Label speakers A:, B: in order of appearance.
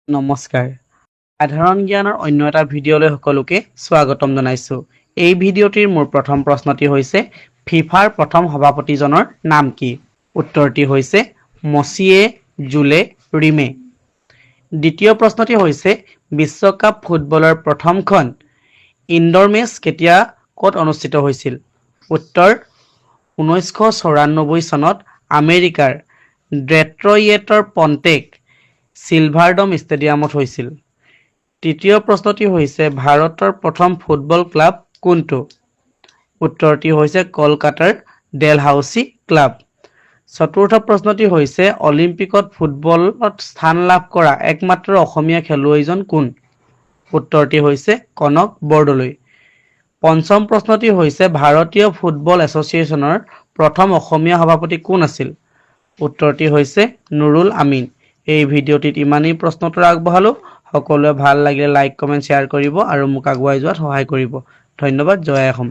A: নমস্কাৰ সাধাৰণ জ্ঞানৰ অন্য এটা ভিডিঅ'লৈ সকলোকে স্বাগতম জনাইছো এই ভিডিঅ'টিৰ মোৰ প্ৰথম প্ৰশ্নটি হৈছে ফিফাৰ প্ৰথম সভাপতিজনৰ নাম কি উত্তৰটি হৈছে মচিয়ে জুলে ৰিমে দ্বিতীয় প্ৰশ্নটি হৈছে বিশ্বকাপ ফুটবলৰ প্ৰথমখন ইনডোৰ মেচ কেতিয়া ক'ত অনুষ্ঠিত হৈছিল উত্তৰ 1994 চনত আমেৰিকাৰ ডেট্ৰয়েটৰ পণ্টেক সিলভাৰডম ষ্টেডিয়ামত হৈছিল তৃতীয় প্ৰশ্নটি হৈছে ভাৰতৰ প্ৰথম ফুটবল ক্লাব কোনটো উত্তৰটি হৈছে কলকাতাৰ ডেলহাউসি ক্লাব চতুৰ্থ প্ৰশ্নটি হৈছে অলিম্পিকত ফুটবলত স্থান লাভ কৰা একমাত্ৰ অসমীয়া খেলুৱৈজন কোন উত্তৰটি হৈছে কনক বৰদলৈ পঞ্চম প্ৰশ্নটি হৈছে ভাৰতীয় ফুটবল এছ'চিয়েশ্যনৰ প্ৰথম অসমীয়া সভাপতি কোন আছিল উত্তৰটি হৈছে নুৰুল আমিন এই ভিডিঅ'টিত ইমানেই প্ৰশ্নোত্তৰ আগবঢ়ালো সকলোৱে ভাল লাগিলে লাইক কমেন্ট শ্বেয়াৰ কৰিব আৰু মোক আগুৱাই যোৱাত সহায় কৰিব ধন্যবাদ জয় অসম